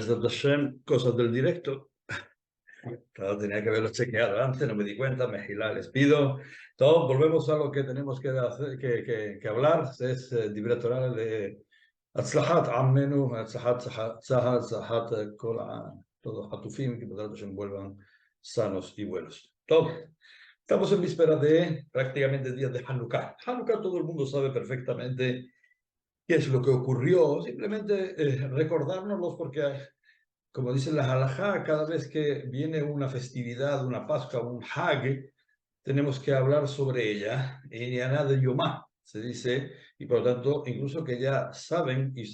Besat Hashem, cosas del directo. Claro, tenía que haberlo chequeado antes, no me di cuenta, Mejilá, les pido. Todos volvemos a lo que tenemos que, hacer, que hablar, es Divrei Torah de Atzlahat Ammenu, Atzlahat Tzlahat Kol todos Hatufim, que por se envuelvan sanos y buenos. Todos. Estamos en víspera de prácticamente días de Hanukkah. Hanukkah todo el mundo sabe perfectamente qué es lo que ocurrió, simplemente recordárnoslos porque, como dice la halajá, cada vez que viene una festividad, una Pascua, un Hag, tenemos que hablar sobre ella, y Yaná de Yomá, se dice, y por lo tanto, incluso que ya saben y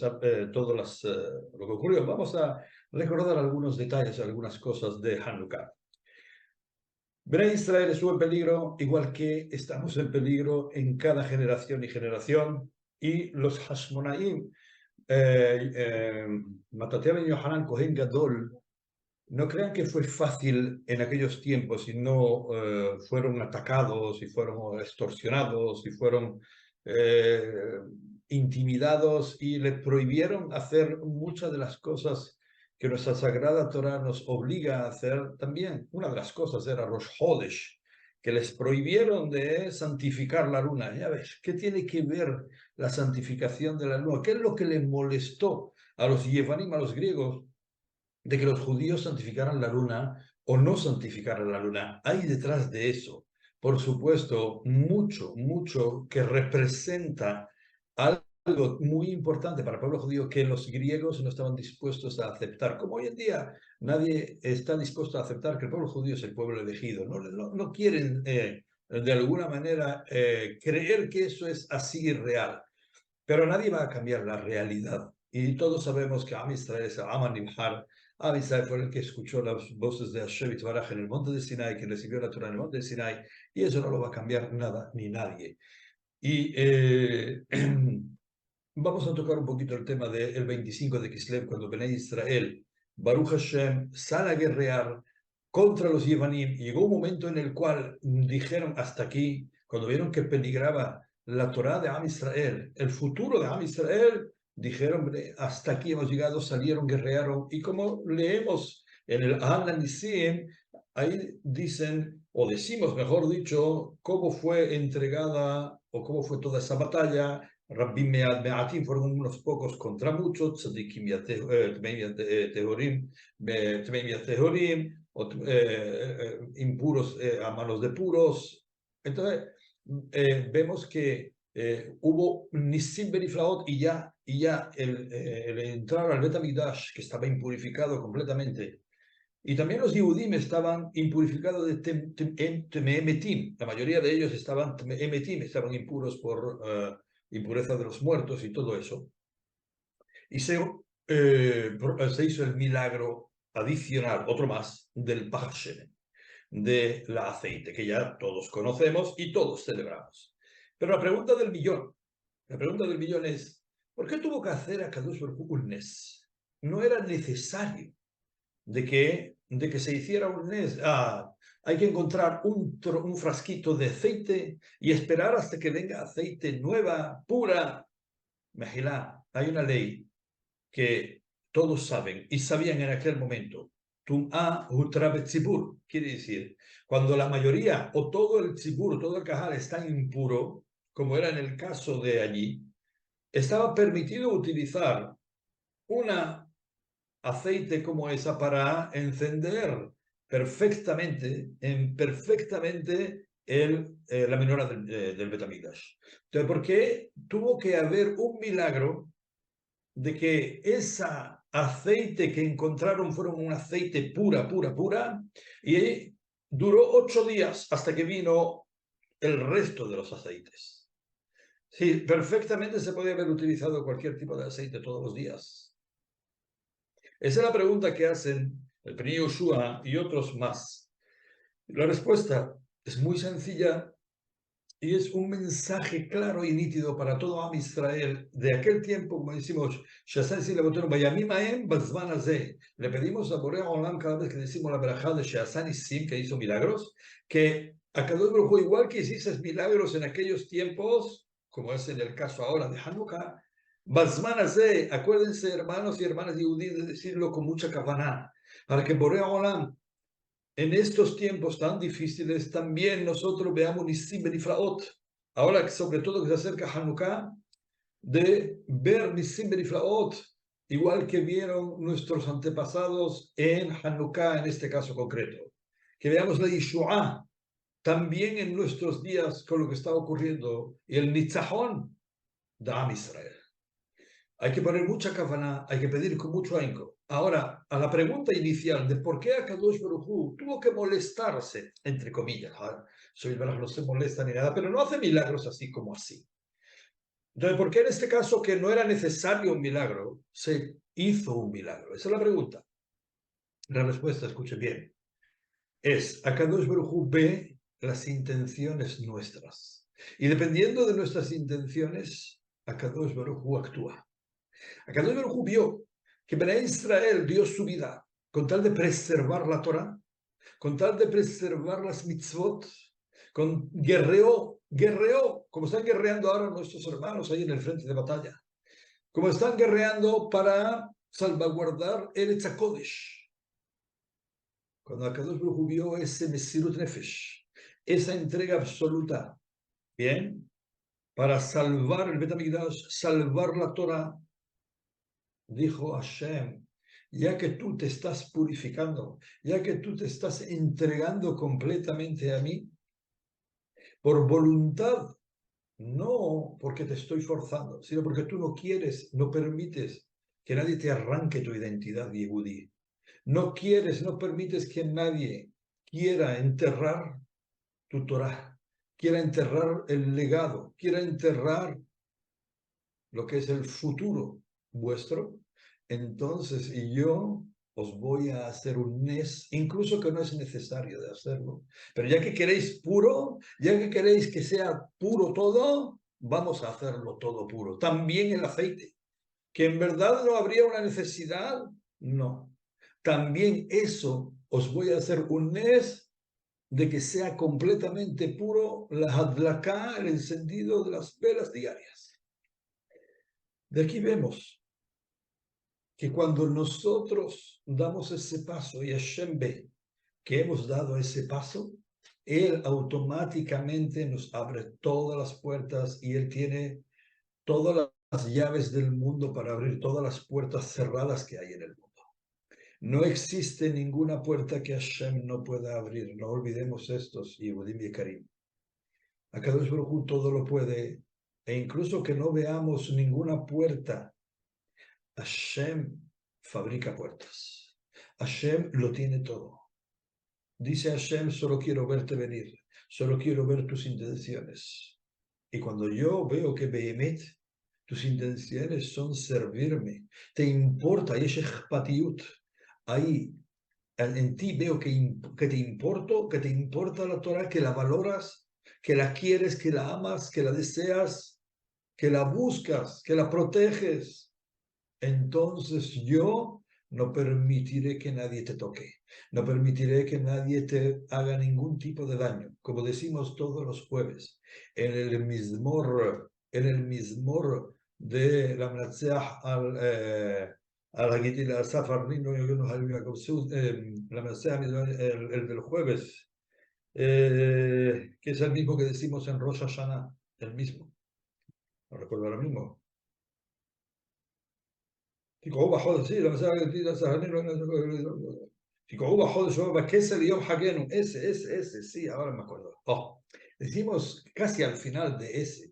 todo lo que ocurrió. Vamos a recordar algunos detalles, algunas cosas de Hanukkah. Bnei Israel estuvo en peligro, igual que estamos en peligro en cada generación y generación, y los Hashmonaim, Mattateo ben Yohanan Kohen Gadol, no crean que fue fácil en aquellos tiempos y no fueron atacados y fueron extorsionados y fueron intimidados y le prohibieron hacer muchas de las cosas que nuestra Sagrada Torah nos obliga a hacer también. Una de las cosas era Rosh Hodesh, que les prohibieron de santificar la luna. Ya ves, ¿qué tiene que ver la santificación de la luna? ¿Qué es lo que les molestó a los Yevanim, a los griegos, de que los judíos santificaran la luna o no santificaran la luna? Hay detrás de eso, por supuesto, mucho que representa algo muy importante para el pueblo judío que los griegos no estaban dispuestos a aceptar. Como hoy en día nadie está dispuesto a aceptar que el pueblo judío es el pueblo elegido. No quieren de alguna manera creer que eso es así real. Pero nadie va a cambiar la realidad. Y todos sabemos que Am Israel es Am Nimhar. Am Israel fue el que escuchó las voces de Hashem Yitbaraj en el monte de Sinai, que recibió la Torah en el monte de Sinai, y eso no lo va a cambiar nada ni nadie. Y vamos a tocar un poquito el tema del 25 de Kislev, cuando Bnei Israel, Baruch Hashem, sale a guerrear contra los Yevanim. Llegó un momento en el cual dijeron hasta aquí, cuando vieron que peligraba la Torah de Am Israel, el futuro de Am Israel, dijeron, hasta aquí hemos llegado, salieron, guerrearon, y como leemos en el Nisim, ahí dicen, o decimos, mejor dicho, cómo fue entregada, o cómo fue toda esa batalla. Rabbim Me'atim fueron unos pocos contra muchos, Tzadikim Tehorim, impuros a manos de puros. Entonces, vemos que hubo Nisim Beniflaot y ya el entrar al Bet HaMikdash, que estaba impurificado completamente, y también los Yehudim estaban impurificados de Tememetim. La mayoría de ellos estaban Tememetim, estaban impuros por impureza de los muertos y todo eso. Y se hizo el milagro adicional, otro más, del Pachshem, de la aceite, que ya todos conocemos y todos celebramos. Pero la pregunta del millón es, ¿por qué tuvo que hacer a Kadosh Baruj Hu un nes? No era necesario de que se hiciera un nes. Hay que encontrar un frasquito de aceite y esperar hasta que venga aceite nueva, pura. Mejilá, hay una ley que todos saben y sabían en aquel momento. Tum'a hutra betzibur, quiere decir, cuando la mayoría o todo el tzibur, todo el cajal está impuro, como era en el caso de allí, estaba permitido utilizar una aceite como esa para encender perfectamente la menorá del Bet HaMikdash. Entonces, ¿por qué tuvo que haber un milagro de que esa aceite que encontraron fueron un aceite pura, y duró 8 días hasta que vino el resto de los aceites? Sí, perfectamente se podía haber utilizado cualquier tipo de aceite todos los días. Esa es la pregunta que hacen el Bnei Yoshua y otros más. La respuesta es muy sencilla y es un mensaje claro y nítido para todo Am Israel de aquel tiempo, como decimos, le pedimos a Borea Olam cada vez que decimos la verajá de Sheasan Sim, que hizo milagros, que a Kadosh Baruj Hu, igual que hiciste milagros en aquellos tiempos, como es en el caso ahora de Hanukkah, Basmanase, acuérdense, hermanos y hermanas yehudí, de decirlo con mucha kavaná, para que Boré Olam, en estos tiempos tan difíciles, también nosotros veamos Nisim Beniflaot. Ahora, sobre todo que se acerca Hanukkah, de ver Nisim Beniflaot, igual que vieron nuestros antepasados en Hanukkah, en este caso concreto. Que veamos la Yeshua también en nuestros días con lo que está ocurriendo y el Nitzahón de Am Israel. Hay que poner mucha kavaná, hay que pedir con mucho ahínco. Ahora, a la pregunta inicial de por qué Akadosh Baruj Hu tuvo que molestarse, entre comillas, soy verdad, no se molesta ni nada, pero no hace milagros así como así. Entonces, ¿por qué en este caso que no era necesario un milagro, se hizo un milagro? Esa es la pregunta. La respuesta, escuchen bien, es Akadosh Baruj Hu ve las intenciones nuestras. Y dependiendo de nuestras intenciones, Akadosh Baruj Hu actúa. Akadosh Baruj Hu vio que para Israel dio su vida con tal de preservar la Torah, con tal de preservar las mitzvot, guerreó, como están guerreando ahora nuestros hermanos ahí en el frente de batalla, como están guerreando para salvaguardar el Eretz HaKodesh. Cuando Akadosh Baruj Hu vio ese Mesirut Nefesh, esa entrega absoluta, bien, para salvar el Bet HaMikdash, salvar la Torah, dijo Hashem, ya que tú te estás purificando, ya que tú te estás entregando completamente a mí, por voluntad, no porque te estoy forzando, sino porque tú no quieres, no permites que nadie te arranque tu identidad yehudí. No quieres, no permites que nadie quiera enterrar tu Torah, quiera enterrar el legado, quiera enterrar lo que es el futuro vuestro. Entonces, yo os voy a hacer un nes, incluso que no es necesario de hacerlo. Pero ya que queréis puro, ya que queréis que sea puro todo, vamos a hacerlo todo puro. También el aceite. Que en verdad no habría una necesidad, no. También eso os voy a hacer un nes de que sea completamente puro la hadlaká, el encendido de las velas diarias. De aquí vemos que cuando nosotros damos ese paso y Hashem ve que hemos dado ese paso, Él automáticamente nos abre todas las puertas y Él tiene todas las llaves del mundo para abrir todas las puertas cerradas que hay en el mundo. No existe ninguna puerta que Hashem no pueda abrir. No olvidemos estos, Yehudim y Karim. Akadosh Baruj Hu todo lo puede, e incluso que no veamos ninguna puerta, Hashem fabrica puertas. Hashem lo tiene todo. Dice Hashem, solo quiero verte venir, solo quiero ver tus intenciones. Y cuando yo veo que Behemet, tus intenciones son servirme, te importa, ahí en ti veo que te importo, que te importa la Torah, que la valoras, que la quieres, que la amas, que la deseas, que la buscas, que la proteges. Entonces yo no permitiré que nadie te toque, no permitiré que nadie te haga ningún tipo de daño, como decimos todos los jueves, en el Mizmor de la Menatzeach al Hagitil al Safar Nino, la Menatzeach, el del jueves, que es el mismo que decimos en Rosh Hashanah, el mismo, no recuerdo ahora mismo. תקראו בחודש, תקראו בחודש, בכסר יום חגנו, ese, sí, ahora me acuerdo. Decimos casi al final de ese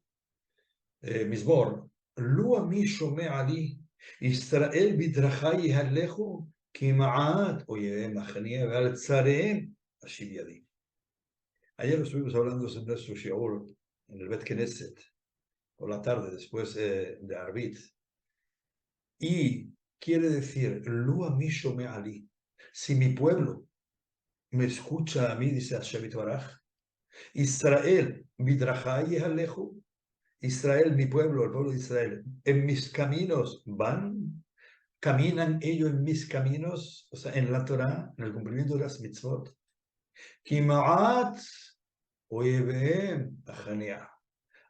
Mizmor, לו מי שומע לי, ישראל בדרכי יהלכו, כי מעט אויבי מחנה ועל צריהם אשיב ידי. Ayer estuvimos hablando en nuestro shiur, en el Bet Knesset, por la tarde, después de Arbit. Y quiere decir, Lua Misho me Ali. Si mi pueblo me escucha a mí, dice Hashem Baraj, Israel, Midrajai Alejo, Israel, mi pueblo, el pueblo de Israel, en mis caminos van, caminan ellos en mis caminos, o sea, en la Torah, en el cumplimiento de las mitzvot. Kimaat, oyeveem,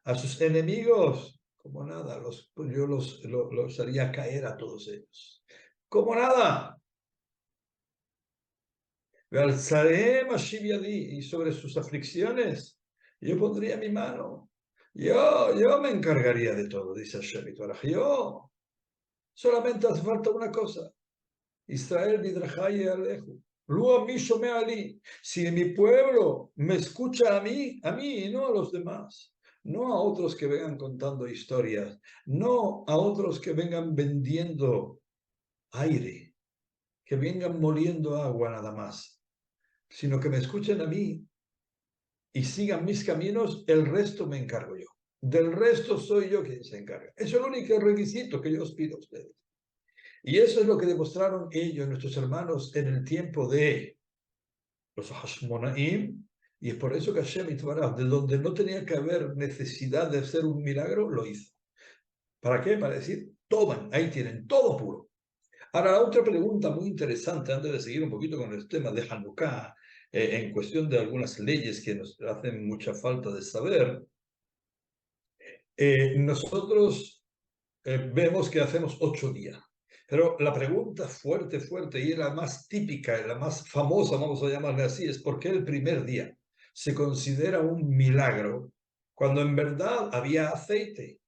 a sus enemigos, como nada, pues yo los haría caer a todos ellos. Como nada. Alzaré Mashiv Yadi, y sobre sus aflicciones yo pondría mi mano. Yo me encargaría de todo, dice Hashem Yitbaraj. Yo solamente hace falta una cosa. Israel Bidrajai Aleju. Luego mismo me ali. Si mi pueblo me escucha a mí y no a los demás, no a otros que vengan contando historias, no a otros que vengan vendiendo aire, que vengan moliendo agua nada más, sino que me escuchen a mí y sigan mis caminos, el resto me encargo yo. Del resto soy yo quien se encarga. Eso es el único requisito que yo os pido a ustedes. Y eso es lo que demostraron ellos, nuestros hermanos, en el tiempo de los Hashmonaim, y es por eso que Hashem Yitbaraj, de donde no tenía que haber necesidad de hacer un milagro, lo hizo. ¿Para qué? Para decir, toman, ahí tienen, todo puro. Ahora, la otra pregunta muy interesante, antes de seguir un poquito con el tema de Hanukkah, en cuestión de algunas leyes que nos hacen mucha falta de saber, nosotros vemos que hacemos 8 días. Pero la pregunta fuerte, fuerte, y la más típica, la más famosa, vamos a llamarle así, es ¿por qué el primer día se considera un milagro cuando en verdad había aceite?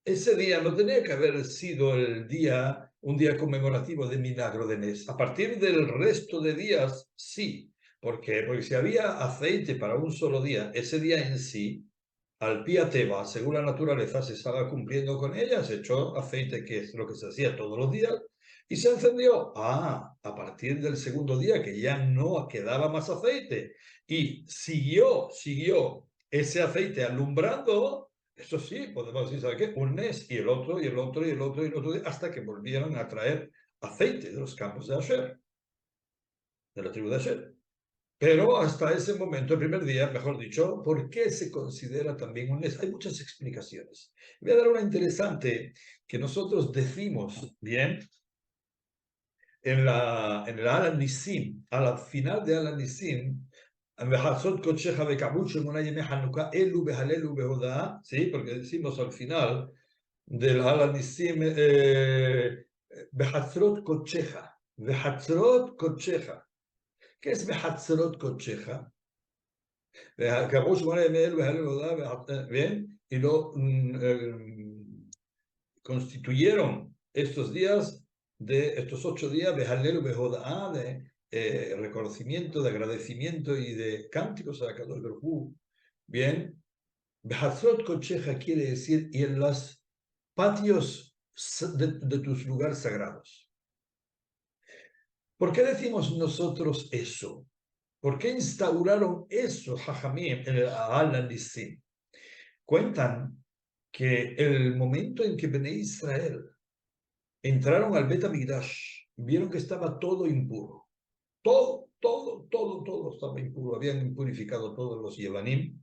Ese día no tenía que haber sido el día, un día conmemorativo de milagro de Nes. A partir del resto de días, sí. ¿Por qué? Porque si había aceite para un solo día, ese día en sí, al pie Teba, según la naturaleza, se estaba cumpliendo con ella, se echó aceite, que es lo que se hacía todos los días, y se encendió. A partir del segundo día, que ya no quedaba más aceite, y siguió ese aceite alumbrando, eso sí, podemos decir, ¿sabe qué? Un mes, y el otro, y el otro, y el otro, y el otro, hasta que volvieron a traer aceite de los campos de Asher, de la tribu de Asher. Pero hasta ese momento, el primer día, mejor dicho, ¿por qué se considera también un mes? Hay muchas explicaciones. Voy a dar una interesante que nosotros decimos, bien, en el Al Nisim, al final de Al Nisim, ¿sí? Porque decimos al final del Al Nisim, Behatzrot Kocheja, Behatzrot Kocheja. ¿Qué es Behatzrot Kocheja? Bien, y lo constituyeron estos días, de estos 8 días, de Halel Behodá, de reconocimiento, de agradecimiento y de cánticos a Kadosh Baruj Hu. Bien, Behatzrot Kocheja quiere decir, y en los patios de tus lugares sagrados. ¿Por qué decimos nosotros eso? ¿Por qué instauraron eso, Jajamim, en el Al Nisim? Cuentan que el momento en que Bnei Israel entraron al Bet HaMikdash, vieron que estaba todo impuro. Todo estaba impuro. Habían impurificado todos los Yevanim.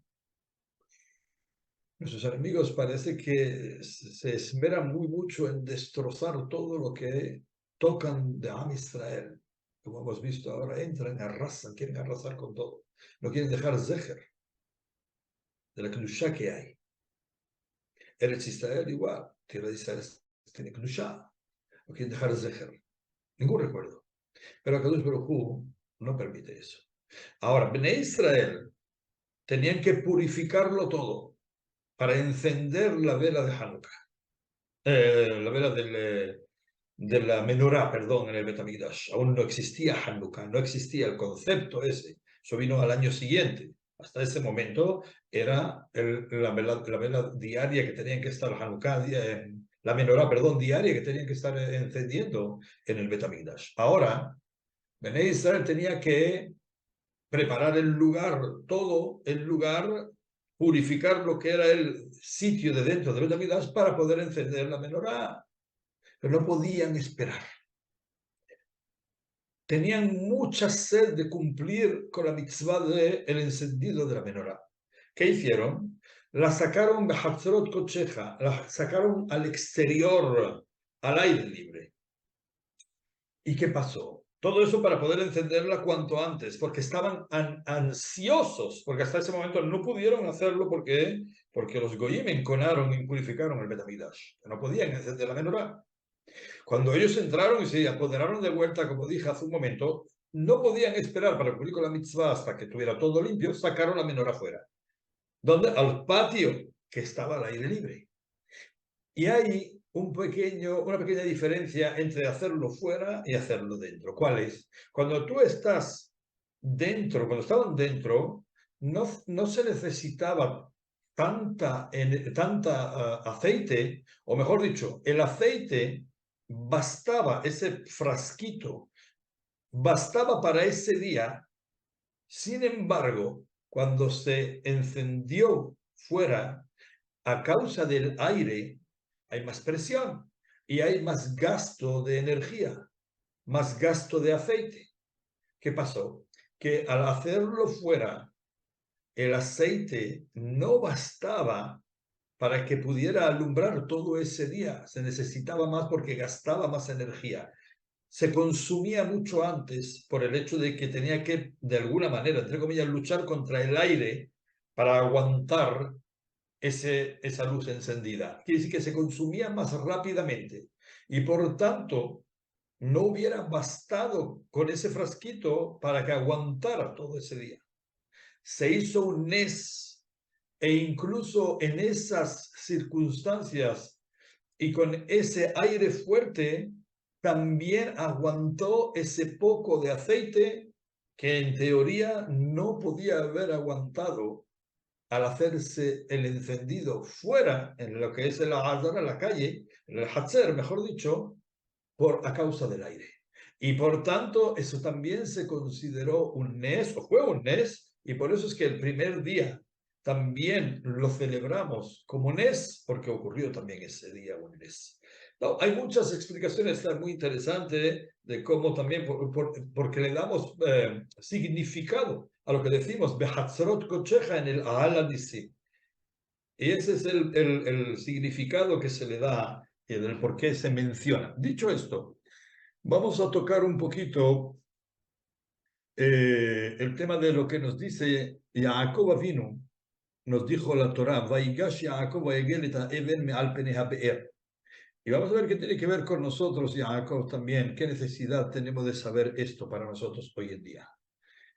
Nuestros enemigos parece que se esmeran muy mucho en destrozar todo lo que tocan de Am Israel. Como hemos visto ahora, entran, arrasan, quieren arrasar con todo. No quieren dejar Zecher de la Kedushá que hay. Eretz Israel igual, tierra de Israel tiene Kedushá. No quieren dejar Zecher. Ningún recuerdo. Pero Kadosh Baruj Hu no permite eso. Ahora, Bnei Israel tenían que purificarlo todo para encender la vela de Hanukkah. La vela de la menorá, perdón, en el Bet HaMikdash. Aún no existía Hanukkah, no existía el concepto ese. Eso vino al año siguiente. Hasta ese momento era la vela diaria que tenían que estar Hanukkah, la menorá, perdón, diaria que tenían que estar encendiendo en el Bet HaMikdash. Ahora, Bnei Israel tenía que preparar el lugar, todo el lugar, purificar lo que era el sitio de dentro del Bet HaMikdash para poder encender la menorá. Pero no podían esperar. Tenían mucha sed de cumplir con la mitzvah del encendido de la menorá. ¿Qué hicieron? La sacaron de Hatzrot Kocheja, la sacaron al exterior, al aire libre. ¿Y qué pasó? Todo eso para poder encenderla cuanto antes, porque estaban ansiosos, porque hasta ese momento no pudieron hacerlo porque los goyim enconaron, impurificaron el Betamigdash. No podían encender la menorá. Cuando ellos entraron y se apoderaron de vuelta, como dije hace un momento, no podían esperar para cumplir con la mitzvah hasta que estuviera todo limpio, sacaron la menorá afuera. ¿Dónde? Al patio, que estaba al aire libre. Y hay una pequeña diferencia entre hacerlo fuera y hacerlo dentro. ¿Cuál es? Cuando tú estás dentro, cuando estaban dentro, no se necesitaba tanta aceite, o mejor dicho, el aceite bastaba, ese frasquito, bastaba para ese día. Sin embargo, cuando se encendió fuera, a causa del aire, hay más presión y hay más gasto de energía, más gasto de aceite. ¿Qué pasó? Que al hacerlo fuera, el aceite no bastaba para que pudiera alumbrar todo ese día. Se necesitaba más porque gastaba más energía. Se consumía mucho antes por el hecho de que tenía que, de alguna manera, entre comillas, luchar contra el aire para aguantar esa luz encendida. Quiere decir que se consumía más rápidamente y por tanto no hubiera bastado con ese frasquito para que aguantara todo ese día. Se hizo un NES e incluso en esas circunstancias y con ese aire fuerte también aguantó ese poco de aceite que en teoría no podía haber aguantado al hacerse el encendido fuera, en lo que es el Hazar, en la calle, en el Hatzer, mejor dicho, a causa del aire. Y por tanto, eso también se consideró un NES, o fue un NES, y por eso es que el primer día también lo celebramos como NES, porque ocurrió también ese día un NES. No, hay muchas explicaciones muy interesantes de cómo también, porque le damos significado a lo que decimos, Behatzrot Kocheja en el Aal Nisim. Y ese es el significado que se le da y del por qué se menciona. Dicho esto, vamos a tocar un poquito el tema de lo que nos dice Jacob Avinu. Nos dijo la Torah, Vaigash Jacob Vaigel et Even me'al penei ha'be'er. Y vamos a ver qué tiene que ver con nosotros, Jacob, también. ¿Qué necesidad tenemos de saber esto para nosotros hoy en día?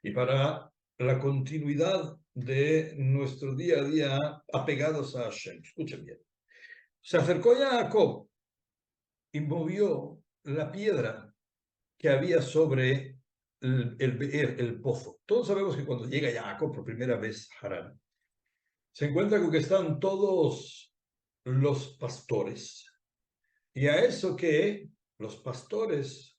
Y para la continuidad de nuestro día a día apegados a Hashem. Escuchen bien. Se acercó Jacob y movió la piedra que había sobre el pozo. Todos sabemos que cuando llega Jacob por primera vez a Harán, se encuentra con que están todos los pastores. Y a eso que los pastores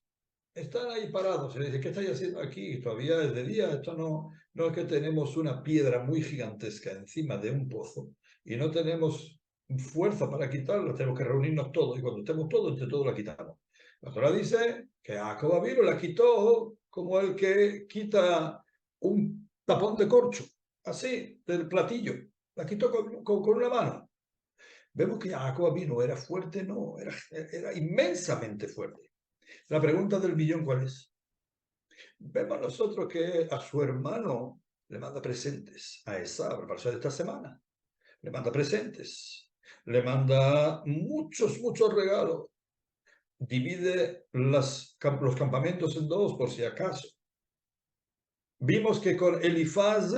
están ahí parados. Se les dice, ¿qué estáis haciendo aquí? Todavía es de día. Esto no es que tenemos una piedra muy gigantesca encima de un pozo y no tenemos fuerza para quitarla. Tenemos que reunirnos todos y cuando estemos todos, entre todos la quitamos. La Torah dice que Jacob vino la quitó como el que quita un tapón de corcho, así, del platillo. La quitó con una mano. Vemos que Jacob vino era fuerte, no, era inmensamente fuerte. La pregunta del millón, ¿cuál es? Vemos nosotros que a su hermano le manda presentes, a esa preparación de esta semana. Le manda presentes, le manda muchos regalos. Divide los campamentos en dos por si acaso. Vimos que con Elifaz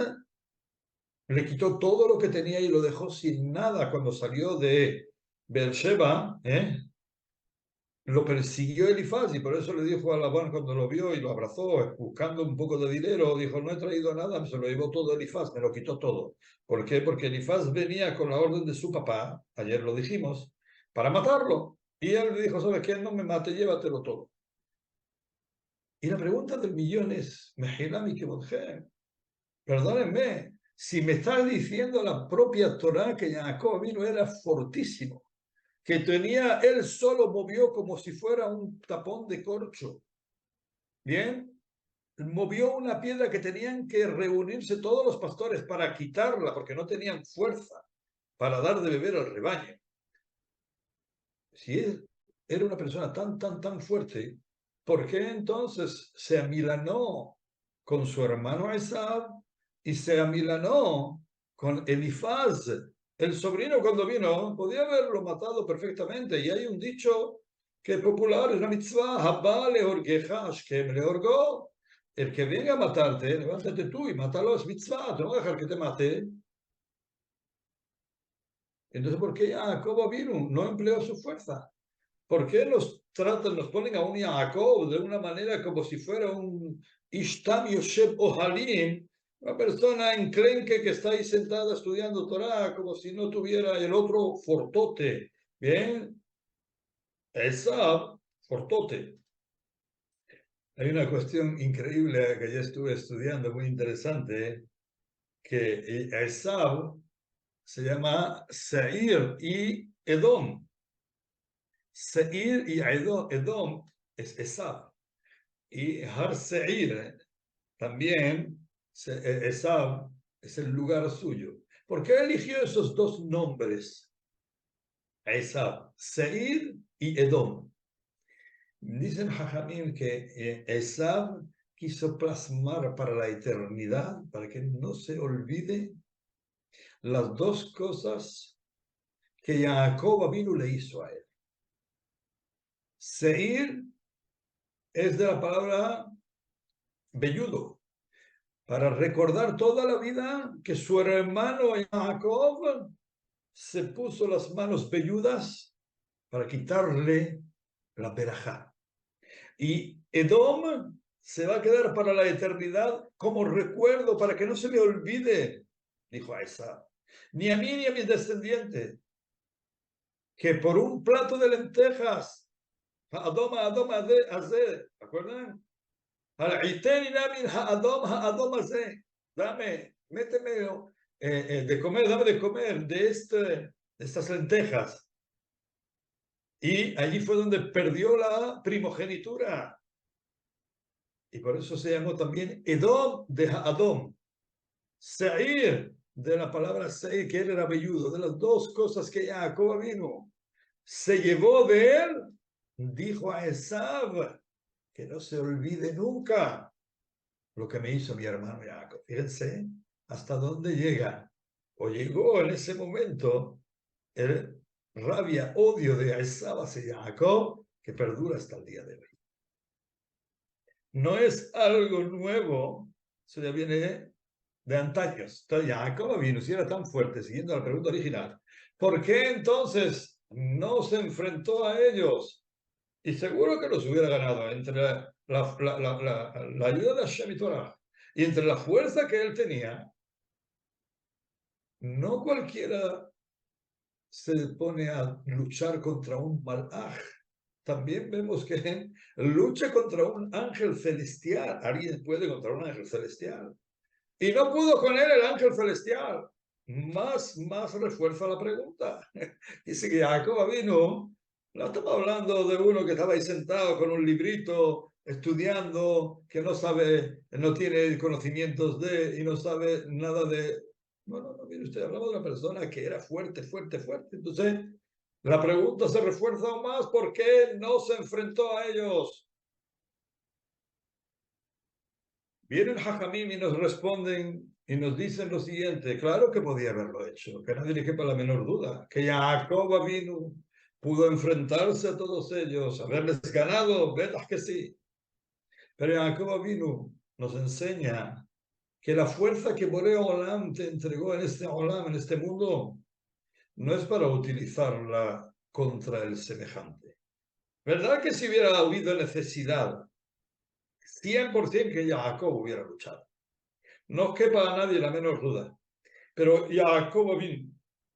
le quitó todo lo que tenía y lo dejó sin nada cuando salió de Beersheba, lo persiguió Elifaz y por eso le dijo a Labán cuando lo vio y lo abrazó buscando un poco de dinero, dijo, no he traído nada, se lo llevó todo Elifaz, me lo quitó todo. ¿Por qué? Porque Elifaz venía con la orden de su papá, ayer lo dijimos, para matarlo. Y él le dijo, ¿sabes qué? No me mate, llévatelo todo. Y la pregunta del millón es, perdónenme, si me estás diciendo la propia Torah que Jacob vino era fortísimo, que tenía, él solo movió como si fuera un tapón de corcho. Bien, movió una piedra que tenían que reunirse todos los pastores para quitarla porque no tenían fuerza para dar de beber al rebaño. Si él era una persona tan fuerte, ¿por qué entonces se amilanó con su hermano Esab y se amilanó con Elifaz? El sobrino cuando vino podía haberlo matado perfectamente. Y hay un dicho que es popular, es una mitzvah, Habá leorgeja Ashkem leorgo. El que venga a matarte, levántate tú y mátalo, es mitzvah, te no voy a dejar que te mate. Entonces, ¿por qué Jacob vino? No empleó su fuerza. ¿Por qué nos tratan, nos ponen a un Jacob de una manera como si fuera un Ishtam Yosef Ohalim, una persona enclenque que está ahí sentada estudiando Torah, como si no tuviera el otro fortote? Bien, esa fortote. Hay una cuestión increíble que ya estuve estudiando, muy interesante, que Esab se llama Seir y Edom. Seir y Edom es Esab. Y Har Seir también, Esab es el lugar suyo. ¿Por qué eligió esos dos nombres? Esab, Seir y Edom. Dicen Jajamim que Esab quiso plasmar para la eternidad, para que no se olvide las dos cosas que Jacob Avinu le hizo a él. Seir es de la palabra velludo, para recordar toda la vida que su hermano Jacob se puso las manos velludas para quitarle la verajá. Y Edom se va a quedar para la eternidad como recuerdo, para que no se me olvide, dijo a esa, ni a mí ni a mis descendientes, que por un plato de lentejas, ¿acuerdan? Dame, méteme de comer, dame de comer de estas lentejas. Y allí fue donde perdió la primogenitura. Y por eso se llamó también Edom de Adom. Seir, de la palabra Seir, que él era velludo, de las dos cosas que Jacob vino. Se llevó de él, dijo a Esab, que no se olvide nunca lo que me hizo mi hermano Jacob. Fíjense hasta dónde llega, o llegó en ese momento, el rabia, odio de Esab hacia Jacob, que perdura hasta el día de hoy. No es algo nuevo, eso ya viene de antaños. Entonces, Jacob vino, si era tan fuerte, siguiendo la pregunta original, ¿por qué entonces no se enfrentó a ellos? Y seguro que los hubiera ganado entre la ayuda de Hashem y Torah y entre la fuerza que él tenía. No cualquiera se pone a luchar contra un malaj. También vemos que lucha contra un ángel celestial. Alguien puede contra un ángel celestial. Y no pudo con él el ángel celestial. Más refuerza la pregunta. Dice que Jacob vino. No estamos hablando de uno que estaba ahí sentado con un librito estudiando, que no sabe, no tiene conocimientos de y no sabe nada de. No, mire usted, hablamos de una persona que era fuerte. Entonces, la pregunta se refuerza aún más: ¿por qué no se enfrentó a ellos? Vienen Jajamim y nos responden y nos dicen lo siguiente: claro que podía haberlo hecho, que nadie le quepa la menor duda, que Jacob vino, pudo enfrentarse a todos ellos, haberles ganado, verdad que sí. Pero Jacob vino, nos enseña que la fuerza que Boreo Olam te entregó en este Olam, en este mundo, no es para utilizarla contra el semejante. ¿Verdad que si hubiera habido necesidad, 100% que Jacob hubiera luchado? No quepa a nadie la menor duda. Pero Jacob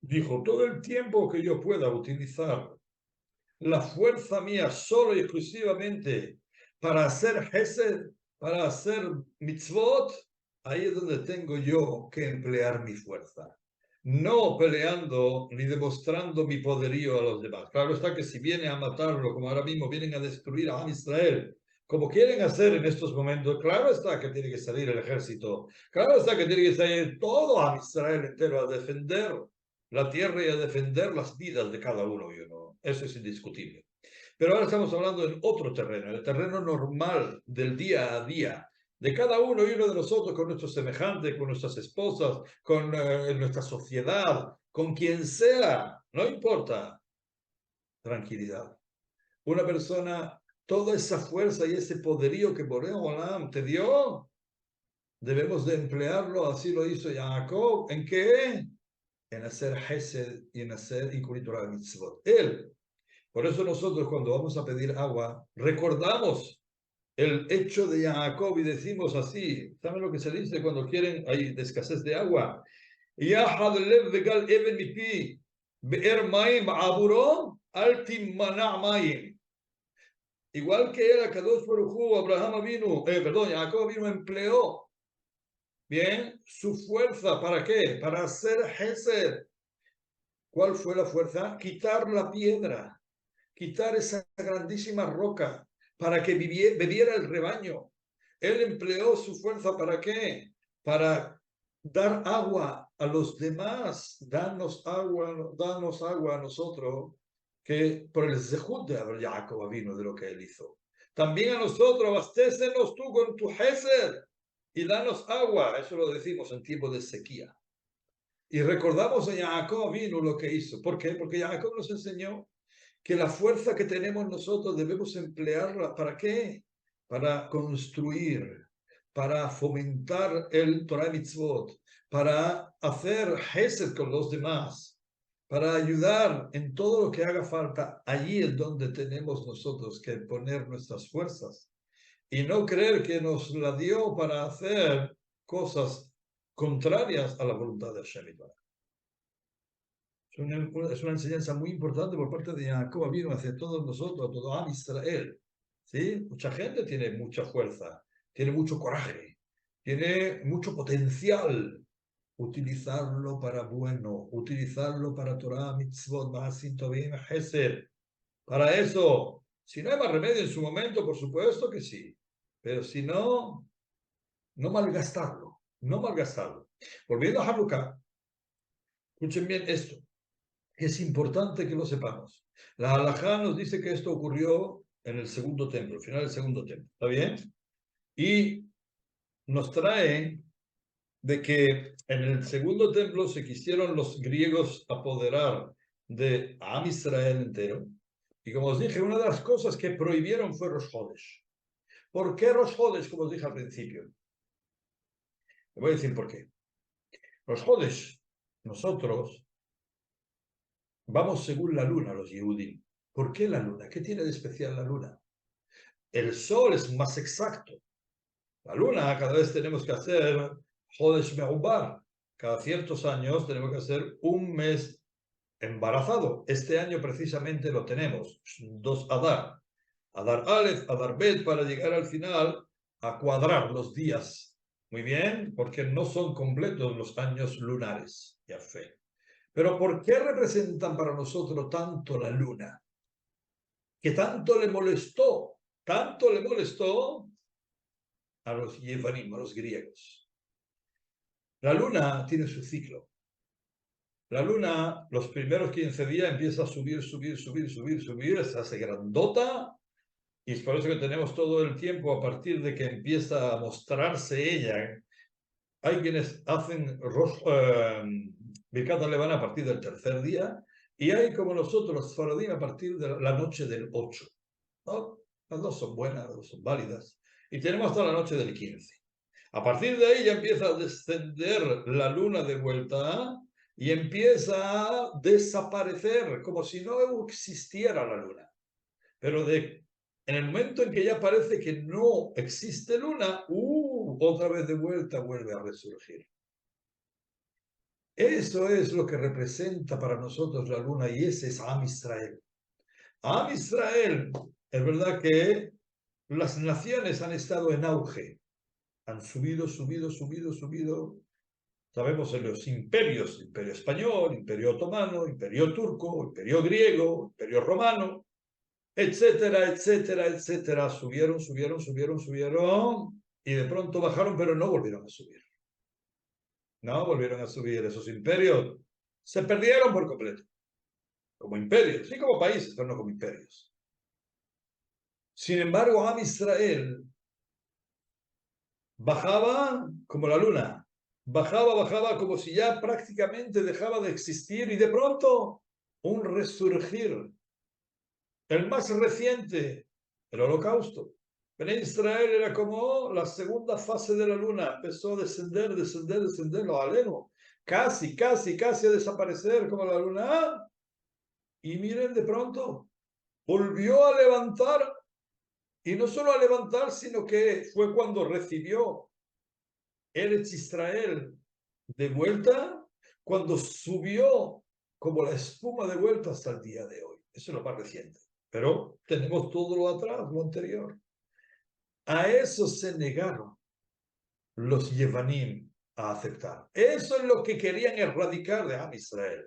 dijo: todo el tiempo que yo pueda utilizar la fuerza mía solo y exclusivamente para hacer Hesed, para hacer mitzvot, ahí es donde tengo yo que emplear mi fuerza. No peleando ni demostrando mi poderío a los demás. Claro está que si viene a matarlo, como ahora mismo vienen a destruir a Israel, como quieren hacer en estos momentos, claro está que tiene que salir el ejército, claro está que tiene que salir todo a Israel entero a defender la tierra y a defender las vidas de cada uno y uno. Eso es indiscutible. Pero ahora estamos hablando en otro terreno, el terreno normal del día a día, de cada uno y uno de nosotros, con nuestros semejantes, con nuestras esposas, con nuestra sociedad, con quien sea, no importa. Tranquilidad. Una persona, toda esa fuerza y ese poderío que Boreo Olam te dio, debemos de emplearlo, así lo hizo Jacob. ¿En qué? En hacer Hesed y en hacer y cumplir la mitzvot. Él. Por eso nosotros cuando vamos a pedir agua, recordamos el hecho de Jacob y decimos así. ¿Saben lo que se dice cuando quieren, hay escasez de agua? Yahad lev vegal even mipi, be'er maim aburo, al timmana maim. Igual que era Kadosh Baruj Hu, Abraham vino, Jacob vino, empleó bien su fuerza. ¿Para qué? Para hacer Hesed. ¿Cuál fue la fuerza? Quitar la piedra, quitar esa grandísima roca para que bebiera el rebaño. Él empleó su fuerza ¿para qué? Para dar agua a los demás. Danos agua a nosotros, que por el zehut de Jacob vino de lo que él hizo. También a nosotros, abastécenos tú con tu Hesed y danos agua. Eso lo decimos en tiempo de sequía. Y recordamos a Jacob vino lo que hizo. ¿Por qué? Porque Jacob nos enseñó que la fuerza que tenemos nosotros debemos emplearla. ¿Para qué? Para construir, para fomentar el Torah Mitzvot, para hacer Hesed con los demás, para ayudar en todo lo que haga falta. Allí es donde tenemos nosotros que poner nuestras fuerzas y no creer que nos la dio para hacer cosas contrarias a la voluntad de Hashem. Es una enseñanza muy importante por parte de Jacob vino hacia todos nosotros, a todo Am Israel. ¿Sí? Mucha gente tiene mucha fuerza, tiene mucho coraje, tiene mucho potencial. Utilizarlo para bueno, utilizarlo para Torah, Mitzvot, Maasim Tovim, Hesed. Para eso, si no hay más remedio en su momento, por supuesto que sí. Pero si no, no malgastarlo, no malgastarlo. Volviendo a Hanukkah, escuchen bien esto. Es importante que lo sepamos. La halajá nos dice que esto ocurrió en el segundo templo, al final del segundo templo. ¿Está bien? Y nos trae de que en el segundo templo se quisieron los griegos apoderar de Am Israel entero. Y como os dije, una de las cosas que prohibieron fue Rosh Hodesh. ¿Por qué Rosh Hodesh, como os dije al principio? Le voy a decir por qué. Rosh Hodesh, nosotros vamos según la luna, los Yehudim. ¿Por qué la luna? ¿Qué tiene de especial la luna? El sol es más exacto. La luna, cada vez tenemos que hacer Jodesh Me'ubar. Cada ciertos años tenemos que hacer un mes embarazado. Este año precisamente lo tenemos. 2 Adar. Adar Aleph, Adar Bet, para llegar al final a cuadrar los días. Muy bien, porque no son completos los años lunares. Ya fe. Pero ¿por qué representan para nosotros tanto la luna? Que tanto le molestó a los Yevanim, a los griegos. La luna tiene su ciclo. La luna, los primeros 15 días empieza a subir, se hace grandota, y es por eso que tenemos todo el tiempo a partir de que empieza a mostrarse ella. Hay quienes hacen Birkat HaLevan a partir del tercer día, y hay como nosotros, los Faradim, a partir de la noche del 8. ¿No? Las dos son buenas, las dos son válidas. Y tenemos hasta la noche del 15. A partir de ahí ya empieza a descender la luna de vuelta y empieza a desaparecer, como si no existiera la luna. Pero en el momento en que ya parece que no existe luna, otra vez de vuelta vuelve a resurgir. Eso es lo que representa para nosotros la luna y ese es Am Israel. Am Israel, es verdad que las naciones han estado en auge, han subido. Sabemos en los imperios, imperio español, imperio otomano, imperio turco, imperio griego, imperio romano, etcétera. Subieron, y de pronto bajaron, pero no volvieron a subir. No volvieron a subir. Esos imperios se perdieron por completo. Como imperios, sí como países, pero no como imperios. Sin embargo, Am Israel bajaba como la luna, bajaba como si ya prácticamente dejaba de existir y de pronto un resurgir, el más reciente, el holocausto. En Israel era como la segunda fase de la luna, empezó a descender, lo aleno, casi a desaparecer como la luna. Y miren, de pronto volvió a levantar, y no solo a levantar, sino que fue cuando recibió Eretz Israel de vuelta, cuando subió como la espuma de vuelta hasta el día de hoy. Eso es lo más reciente. Pero tenemos todo lo atrás, lo anterior. A eso se negaron los Yevanim a aceptar. Eso es lo que querían erradicar de Am Israel.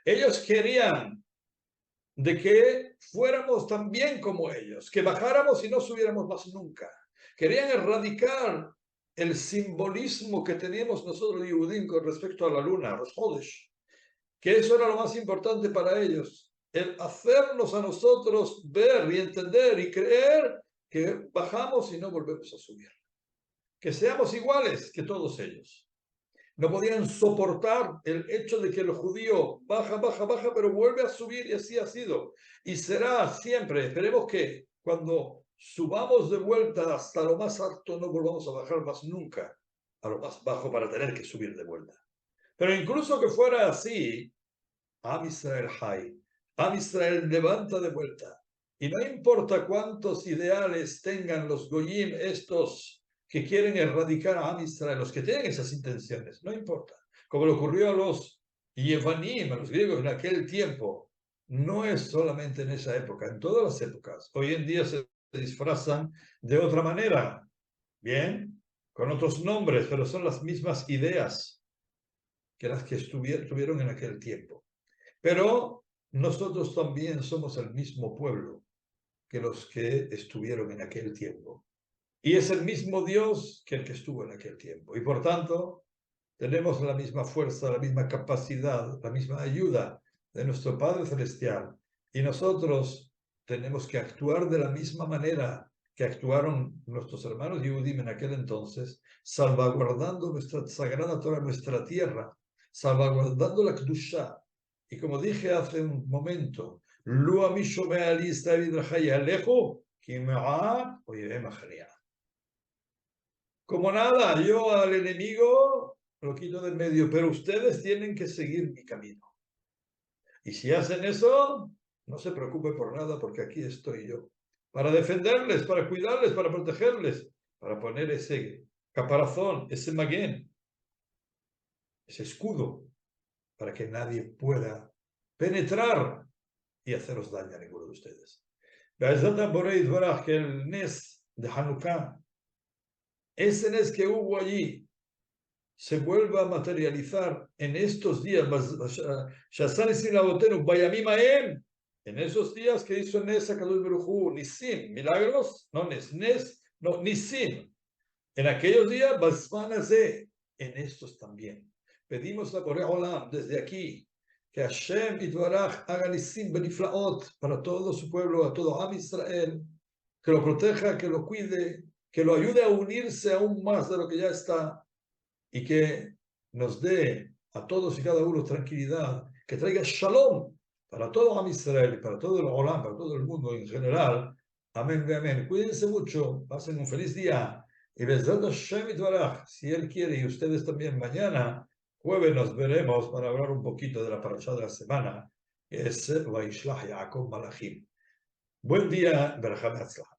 Ellos querían de que fuéramos también como ellos, que bajáramos y no subiéramos más nunca. Querían erradicar el simbolismo que teníamos nosotros los Yehudim con respecto a la luna, los Hodesh, que eso era lo más importante para ellos, el hacernos a nosotros ver y entender y creer que bajamos y no volvemos a subir, que seamos iguales que todos ellos. No podían soportar el hecho de que el judío baja, pero vuelve a subir, y así ha sido. Y será siempre. Esperemos que cuando subamos de vuelta hasta lo más alto no volvamos a bajar más nunca a lo más bajo para tener que subir de vuelta. Pero incluso que fuera así, Am Israel Hay, Am Israel levanta de vuelta. Y no importa cuántos ideales tengan los Goyim estos que quieren erradicar a Am Israel, los que tienen esas intenciones, no importa. Como le ocurrió a los Yevanim, a los griegos en aquel tiempo, no es solamente en esa época, en todas las épocas. Hoy en día se disfrazan de otra manera, bien, con otros nombres, pero son las mismas ideas que las que tuvieron en aquel tiempo. Pero nosotros también somos el mismo pueblo que los que estuvieron en aquel tiempo. Y es el mismo Dios que el que estuvo en aquel tiempo. Y por tanto, tenemos la misma fuerza, la misma capacidad, la misma ayuda de nuestro Padre Celestial. Y nosotros tenemos que actuar de la misma manera que actuaron nuestros hermanos Yehudim en aquel entonces, salvaguardando nuestra sagrada Torah, nuestra tierra, salvaguardando la Kedushá. Y como dije hace un momento, como nada, yo al enemigo lo quito del medio, pero ustedes tienen que seguir mi camino. Y si hacen eso, no se preocupe por nada, porque aquí estoy yo, para defenderles, para cuidarles, para protegerles, para poner ese caparazón, ese maguen, ese escudo, para que nadie pueda penetrar y haceros daño a ninguno de ustedes. Que el Nes de Hanukkah, ese Nes que hubo allí, se vuelva a materializar en estos días, en esos días que hizo Nes Akadosh Baruj Hu, Nisim, milagros, no Nes, no Nisim. En aquellos días, en estos también. Pedimos a Borei Olam desde aquí que Hashem Yitbaraj haga Nisim Beniflaot para todo su pueblo, a todo Am Israel, que lo proteja, que lo cuide, que lo ayude a unirse aún más de lo que ya está, y que nos dé a todos y cada uno tranquilidad, que traiga Shalom para todo Am Israel, para todo el Olam, para todo el mundo en general. Amén, amén. Cuídense mucho, pasen un feliz día. Y Bezrat Hashem Yitbaraj, si Él quiere, y ustedes también mañana, jueves, nos veremos para hablar un poquito de la parashá de la semana, que es Vaishlach Yaakov Malachim. Buen día, Berajá Behatzlach.